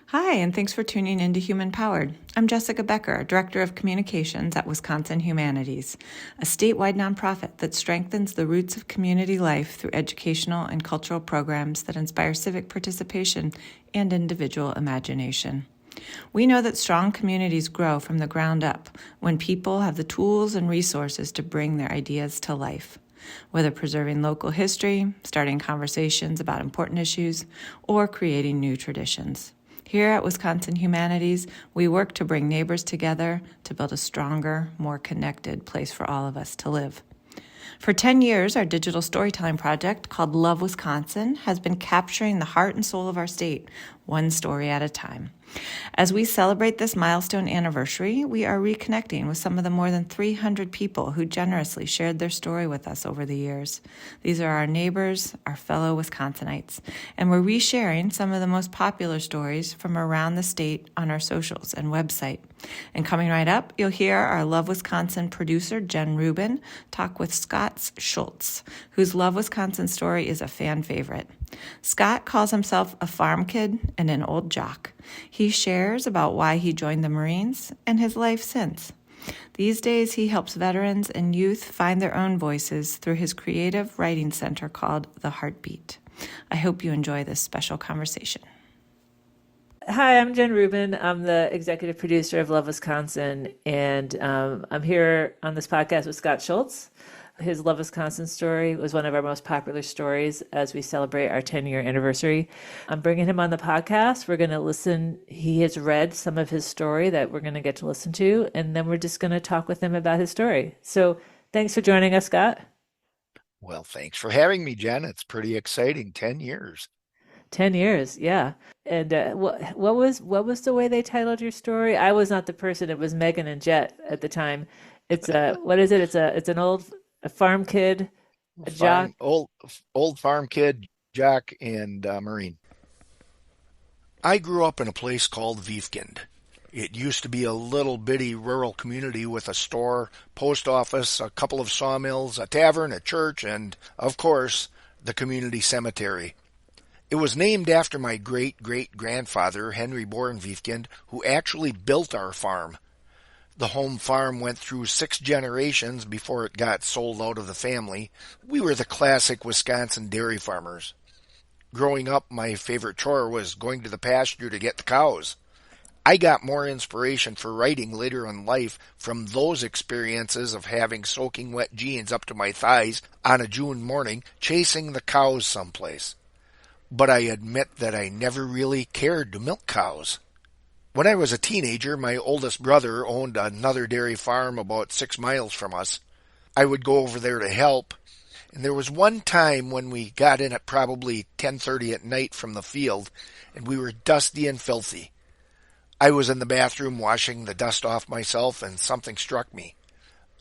Hi, and thanks for tuning in to Human Powered. I'm Jessica Becker, Director of Communications at Wisconsin Humanities, a statewide nonprofit that strengthens the roots of community life through educational and cultural programs that inspire civic participation and individual imagination. We know that strong communities grow from the ground up when people have the tools and resources to bring their ideas to life. Whether preserving local history, starting conversations about important issues, or creating new traditions. Here at Wisconsin Humanities, we work to bring neighbors together to build a stronger, more connected place for all of us to live. For 10 years, our digital storytelling project called Love Wisconsin has been capturing the heart and soul of our state, one story at a time. As we celebrate this milestone anniversary, we are reconnecting with some of the more than 300 people who generously shared their story with us over the years. These are our neighbors, our fellow Wisconsinites, and we're resharing some of the most popular stories from around the state on our socials and website. And coming right up, you'll hear our Love Wisconsin producer, Jen Rubin, talk with Scott Schultz, whose Love Wisconsin story is a fan favorite. Scott calls himself a farm kid and an old jock. He shares about why he joined the Marines and his life since. These days, he helps veterans and youth find their own voices through his creative writing center called The Heartbeat. I hope you enjoy this special conversation. Hi, I'm Jen Rubin. I'm the executive producer of Love Wisconsin, and I'm here on this podcast with Scott Schultz. His Love Wisconsin story was one of our most popular stories as we celebrate our 10-year anniversary. I'm bringing him on the podcast. We're going to listen. He has read some of his story that we're going to get to listen to, and then we're just going to talk with him about his story. So thanks for joining us, Scott. Well, thanks for having me, Jen. It's pretty exciting. 10 years. 10 years, yeah. And what was the way they titled your story? I was not the person. It was Megan and Jet at the time. It's a what is it? It's an old a farm kid, a jock. Old farm kid, Jack, and Marine. I grew up in a place called Viefkind. It used to be a little bitty rural community with a store, post office, a couple of sawmills, a tavern, a church, and, of course, the community cemetery. It was named after my great-great-grandfather, Henry Bourne Viefkind, who actually built our farm. The home farm went through 6 generations before it got sold out of the family. We were the classic Wisconsin dairy farmers. Growing up, my favorite chore was going to the pasture to get the cows. I got more inspiration for writing later in life from those experiences of having soaking wet jeans up to my thighs on a June morning chasing the cows someplace. But I admit that I never really cared to milk cows. When I was a teenager, my oldest brother owned another dairy farm about 6 miles from us. I would go over there to help, and there was one time when we got in at probably 10:30 at night from the field, and we were dusty and filthy. I was in the bathroom washing the dust off myself, and something struck me.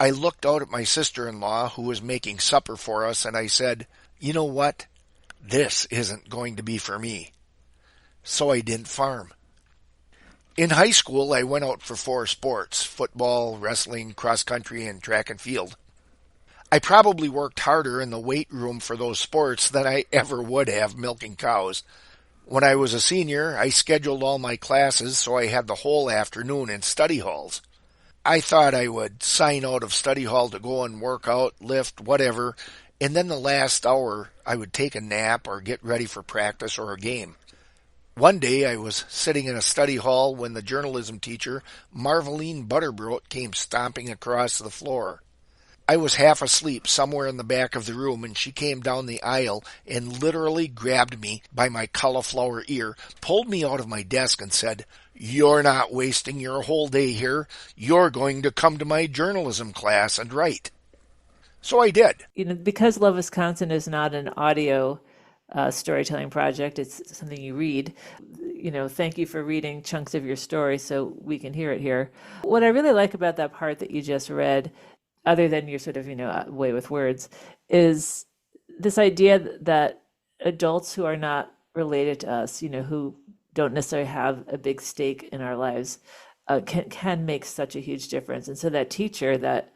I looked out at my sister-in-law, who was making supper for us, and I said, "You know what? This isn't going to be for me." So I didn't farm. In high school, I went out for 4 sports: football, wrestling, cross country, and track and field. I probably worked harder in the weight room for those sports than I ever would have milking cows. When I was a senior, I scheduled all my classes so I had the whole afternoon in study halls. I thought I would sign out of study hall to go and work out, lift, whatever, and then the last hour I would take a nap or get ready for practice or a game. One day I was sitting in a study hall when the journalism teacher, Marveline Butterbrot, came stomping across the floor. I was half asleep somewhere in the back of the room, and she came down the aisle and literally grabbed me by my cauliflower ear, pulled me out of my desk, and said, "You're not wasting your whole day here. You're going to come to my journalism class and write." So I did. Because Love Wisconsin is not an audio storytelling project, it's something you read. Thank you for reading chunks of your story so we can hear it here. What I really like about that part that you just read, other than your sort of, way with words, is this idea that adults who are not related to us, who don't necessarily have a big stake in our lives, can make such a huge difference. And so that teacher that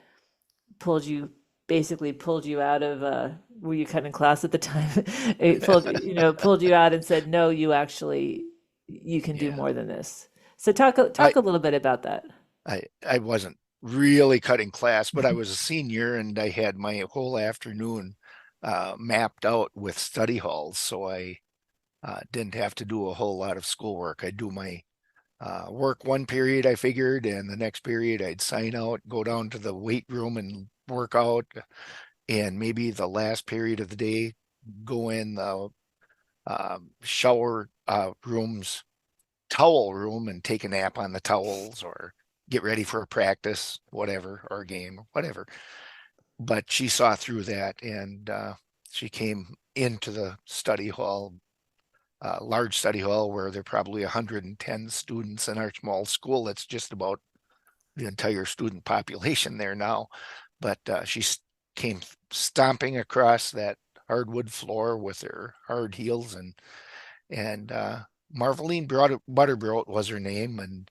basically pulled you out of were you cutting class at the time? It pulled you out and said, no, you actually you can do Yeah. more than this. So talk I talk a little bit about that. I wasn't really cutting class, but I was a senior and I had my whole afternoon mapped out with study halls, so I didn't have to do a whole lot of schoolwork. I'd do my work one period, I figured, and the next period I'd sign out, go down to the weight room and work out, and maybe the last period of the day go in the shower rooms, towel room, and take a nap on the towels or get ready for a practice, whatever, or a game, or whatever. But she saw through that and she came into the study hall, large study hall where there are probably 110 students in our small school. That's just about the entire student population there now. But she came stomping across that hardwood floor with her hard heels, and Marveline Butterbrot was her name, and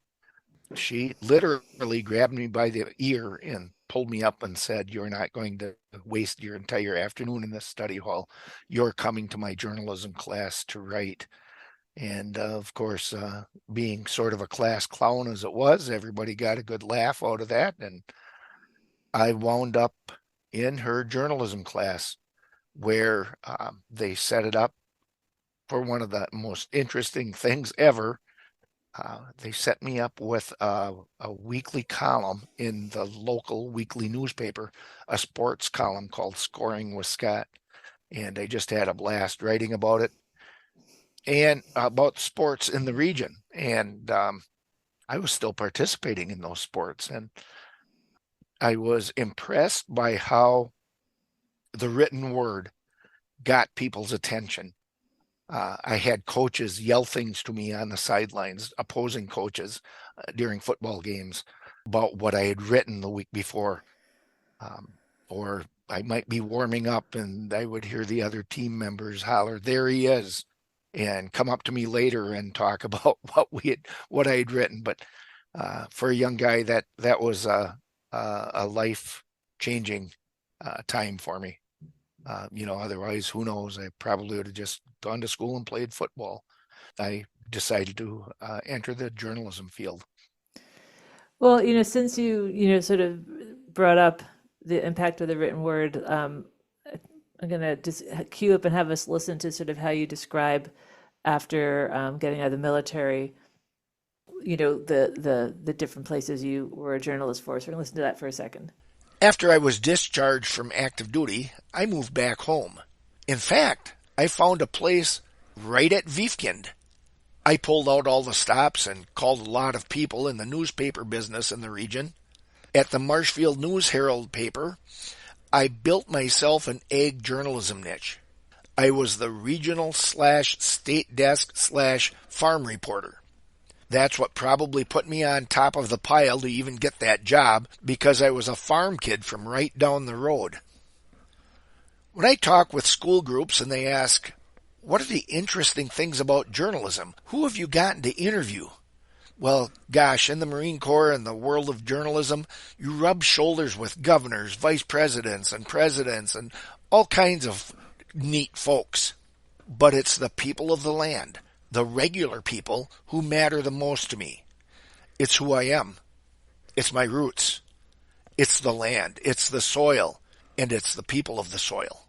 she literally grabbed me by the ear and pulled me up and said, "You're not going to waste your entire afternoon in this study hall. You're coming to my journalism class to write." And of course, being sort of a class clown as it was, everybody got a good laugh out of that. And I wound up in her journalism class where they set it up for one of the most interesting things ever. They set me up with a weekly column in the local weekly newspaper, a sports column called Scoring with Scott. And I just had a blast writing about it and about sports in the region. And I was still participating in those sports. And I was impressed by how the written word got people's attention. I had coaches yell things to me on the sidelines, opposing coaches during football games about what I had written the week before. Um, or I might be warming up and I would hear the other team members holler, "There he is," and come up to me later and talk about what I had written. But for a young guy, that was a life changing time for me. Otherwise, who knows? I probably would have just gone to school and played football. I decided to enter the journalism field. Well, since you sort of brought up the impact of the written word, I'm gonna just cue up and have us listen to sort of how you describe after getting out of the military, the different places you were a journalist for. So we're gonna listen to that for a second. After I was discharged from active duty, I moved back home. In fact, I found a place right at Wiefkind. I pulled out all the stops and called a lot of people in the newspaper business in the region. At the Marshfield News Herald paper, I built myself an ag journalism niche. I was the regional slash state desk slash farm reporter. That's what probably put me on top of the pile to even get that job because I was a farm kid from right down the road. When I talk with school groups and they ask, "What are the interesting things about journalism? Who have you gotten to interview?" Well, gosh, in the Marine Corps and the world of journalism, you rub shoulders with governors, vice presidents, and all kinds of neat folks. But it's the people of the land, the regular people, who matter the most to me. It's who I am. It's my roots. It's the land. It's the soil. And it's the people of the soil.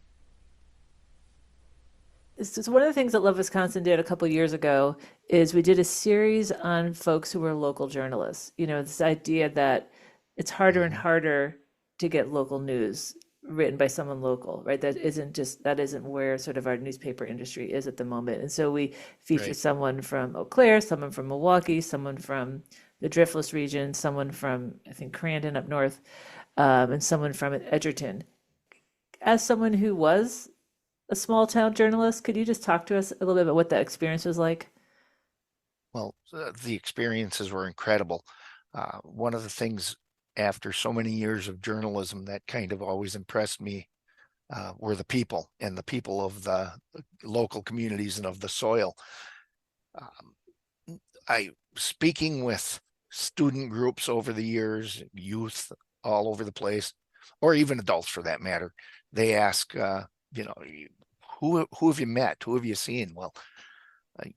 So one of the things that Love Wisconsin did a couple years ago is we did a series on folks who were local journalists. This idea that it's harder and Mm-hmm. harder to get local news written by someone local, right? That isn't where sort of our newspaper industry is at the moment. And so we featured Right. someone from Eau Claire, someone from Milwaukee, someone from the Driftless region, someone from, I think, Crandon up north, and someone from Edgerton. As someone who was a small town journalist, could you just talk to us a little bit about what that experience was like? Well, the experiences were incredible. One of the things after so many years of journalism that kind of always impressed me were the people and the people of the local communities and of the soil. Um, I speaking with student groups over the years, youth all over the place, or even adults for that matter. They ask, you know, who have you met? Who have you seen? Well,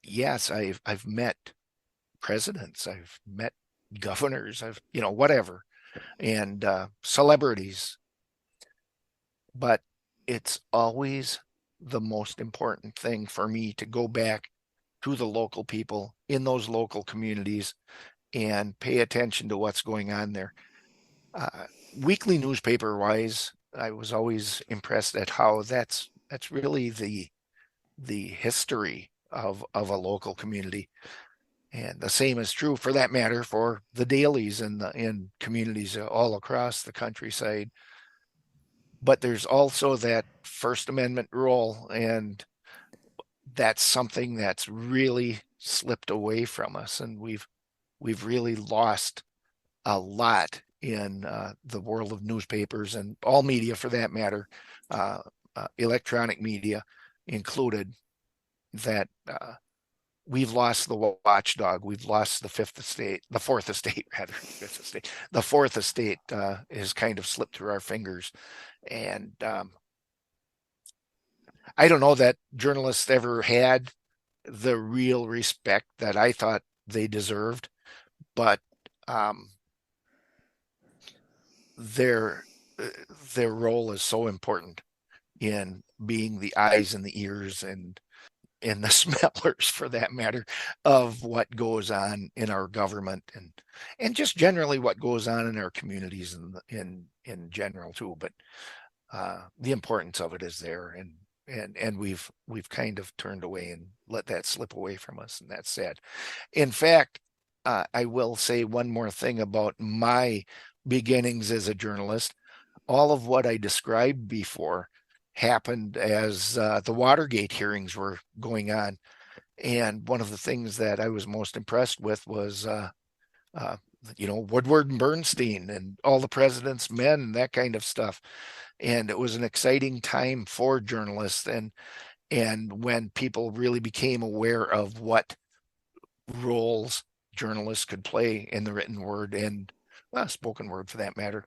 Yes, I've met presidents, I've met governors, I've whatever, and celebrities, but it's always the most important thing for me to go back to the local people in those local communities and pay attention to what's going on there. Uh, Weekly newspaper wise, I was always impressed at how that's really the history of a local community. And the same is true for that matter for the dailies in communities all across the countryside. But there's also that First Amendment role, and that's something that's really slipped away from us, and we've really lost a lot in the world of newspapers and all media for that matter, uh, electronic media included. That we've lost the watchdog. We've lost the fifth estate, the fourth estate, rather, fifth estate. The fourth estate has kind of slipped through our fingers. And I don't know that journalists ever had the real respect that I thought they deserved, but um, their their role is so important in being the eyes and the ears and the smellers for that matter of what goes on in our government and just generally what goes on in our communities in general too. But the importance of it is there, and we've kind of turned away and let that slip away from us, and that's sad. In fact, I will say one more thing about my beginnings as a journalist. All of what I described before happened as the Watergate hearings were going on. And one of the things that I was most impressed with was, uh, Woodward and Bernstein and all the president's men and that kind of stuff. And it was an exciting time for journalists, and when people really became aware of what roles journalists could play in the written word and spoken word for that matter,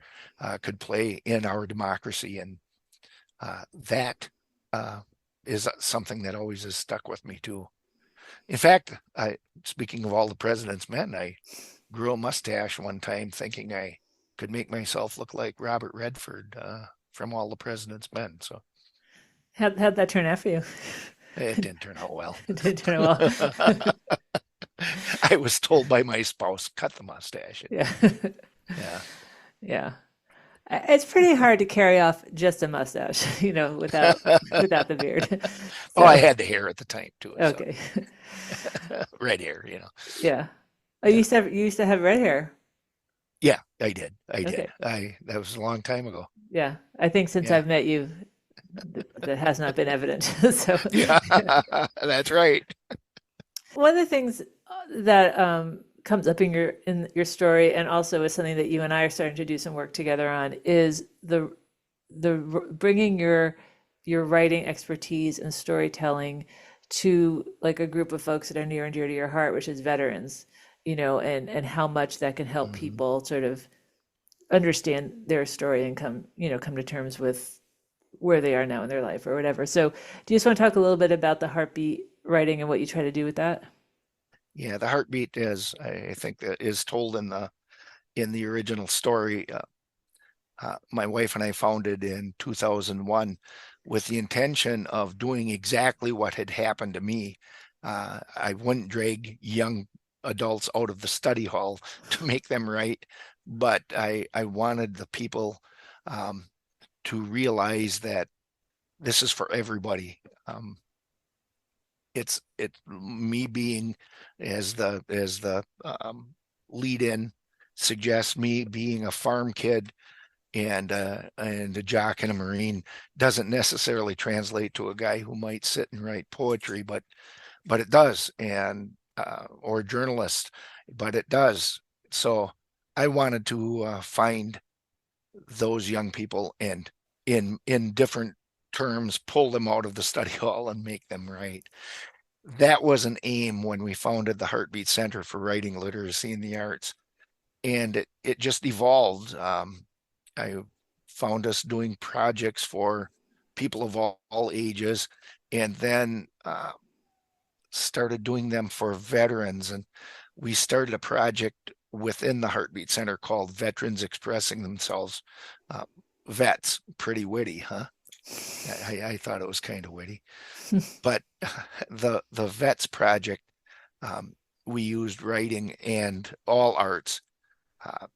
could play in our democracy. And that uh, is something that always has stuck with me too. In fact, speaking of all the president's men, I grew a mustache one time thinking I could make myself look like Robert Redford from All the President's Men. So How'd that turn out for you? it didn't turn out well. It didn't turn out well. I was told by my spouse, cut the mustache. Yeah. Yeah. Yeah. It's pretty hard to carry off just a mustache, without the beard. Oh, I So, had the hair at the time too. So okay. red hair. Yeah. Oh, Yeah. you used to have red hair. Yeah, I did. I did. Okay. That was a long time ago. Yeah. I think since Yeah. I've met you, that has not been evident. So, Yeah. That's right. one of the things that comes up in your story, and also is something that you and I are starting to do some work together on, is the bringing your writing expertise and storytelling to like a group of folks that are near and dear to your heart, which is veterans, and how much that can help Mhm. people sort of understand their story and come to terms with where they are now in their life or whatever. So, do you just want to talk a little bit about the heartbeat writing and what you try to do with that? Yeah, the heartbeat is, I think, that is told in the original story. My wife and I founded in 2001 with the intention of doing exactly what had happened to me. I wouldn't drag young adults out of the study hall to make them write, but I wanted the people um, to realize that this is for everybody. It's me being as the lead in suggests, me being a farm kid and a jock and a marine doesn't necessarily translate to a guy who might sit and write poetry, but it does, and or a journalist, but it does. So I wanted to find those young people and in different terms pull them out of the study hall and make them write. That was an aim when we founded the Heartbeat Center for Writing Literacy in the Arts, and it just evolved. I found us doing projects for people of all ages, and then started doing them for veterans, and we started a project within the Heartbeat Center called Veterans Expressing Themselves. Vets, pretty witty, huh? I thought it was kind of witty. But the Vets project, we used writing and all arts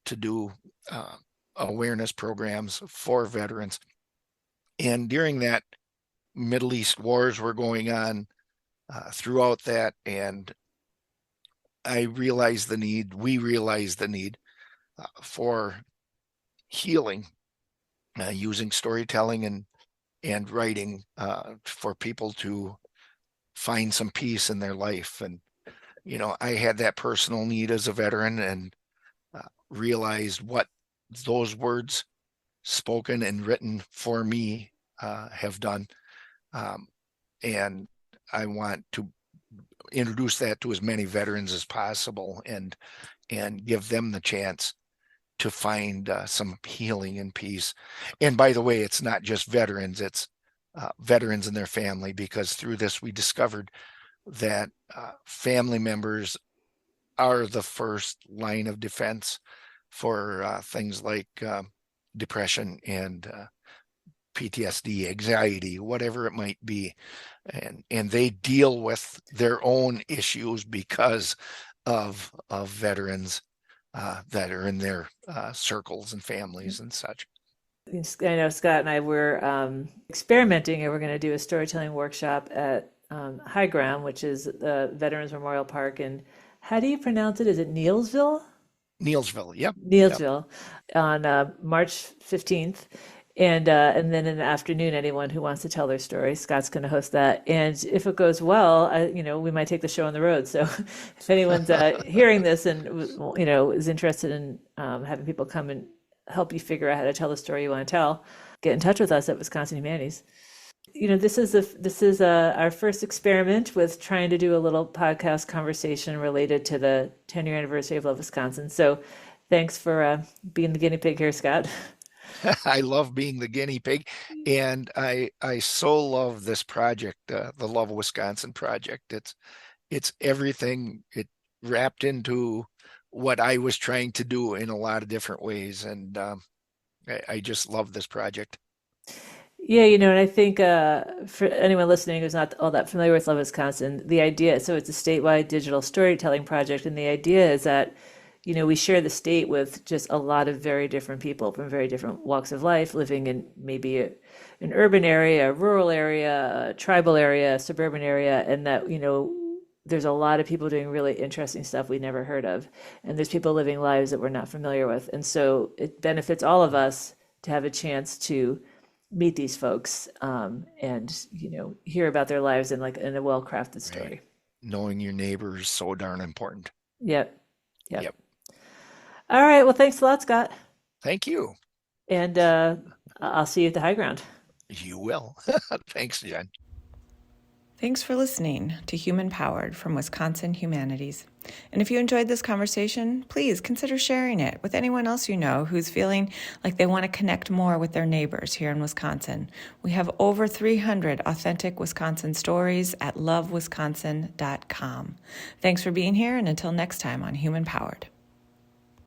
to do awareness programs for veterans. And during that, Middle East wars were going on throughout that, and we realized the need for healing using storytelling and writing for people to find some peace in their life. And, I had that personal need as a veteran, and realized what those words spoken and written for me have done. And I want to introduce that to as many veterans as possible, and give them the chance to find some healing and peace. And by the way, it's not just veterans, it's veterans and their family, because through this we discovered that family members are the first line of defense for things like depression and PTSD, anxiety, whatever it might be. And they deal with their own issues because of veterans that are in their circles and families and such. I know Scott and I were experimenting, and we're going to do a storytelling workshop at High Ground, which is the Veterans Memorial Park. And how do you pronounce it? Is it Neilsville? Neilsville, yep. Neilsville, on March 15th. And then in the afternoon, anyone who wants to tell their story, Scott's going to host that. And if it goes well, we might take the show on the road. So if anyone's hearing this and is interested in having people come and help you figure out how to tell the story you want to tell, get in touch with us at Wisconsin Humanities. This is our first experiment with trying to do a little podcast conversation related to the 10-year anniversary of Love Wisconsin. So thanks for being the guinea pig here, Scott. I love being the guinea pig, and I so love this project, the Love Wisconsin project. It's everything. It wrapped into what I was trying to do in a lot of different ways, and I just love this project. Yeah, and I think for anyone listening who's not all that familiar with Love Wisconsin, the idea, so it's a statewide digital storytelling project, and the idea is that we share the state with just a lot of very different people from very different walks of life, living in maybe an urban area, a rural area, a tribal area, a suburban area, and that, there's a lot of people doing really interesting stuff we never heard of. And there's people living lives that we're not familiar with. And so it benefits all of us to have a chance to meet these folks and, hear about their lives in a well-crafted story. Right. Knowing your neighbor is so darn important. Yep. All right. Well, thanks a lot, Scott. Thank you. And I'll see you at the High Ground. You will. Thanks, Jen. Thanks for listening to Human Powered from Wisconsin Humanities. And if you enjoyed this conversation, please consider sharing it with anyone else you know who's feeling like they want to connect more with their neighbors here in Wisconsin. We have over 300 authentic Wisconsin stories at lovewisconsin.com. Thanks for being here, and until next time on Human Powered.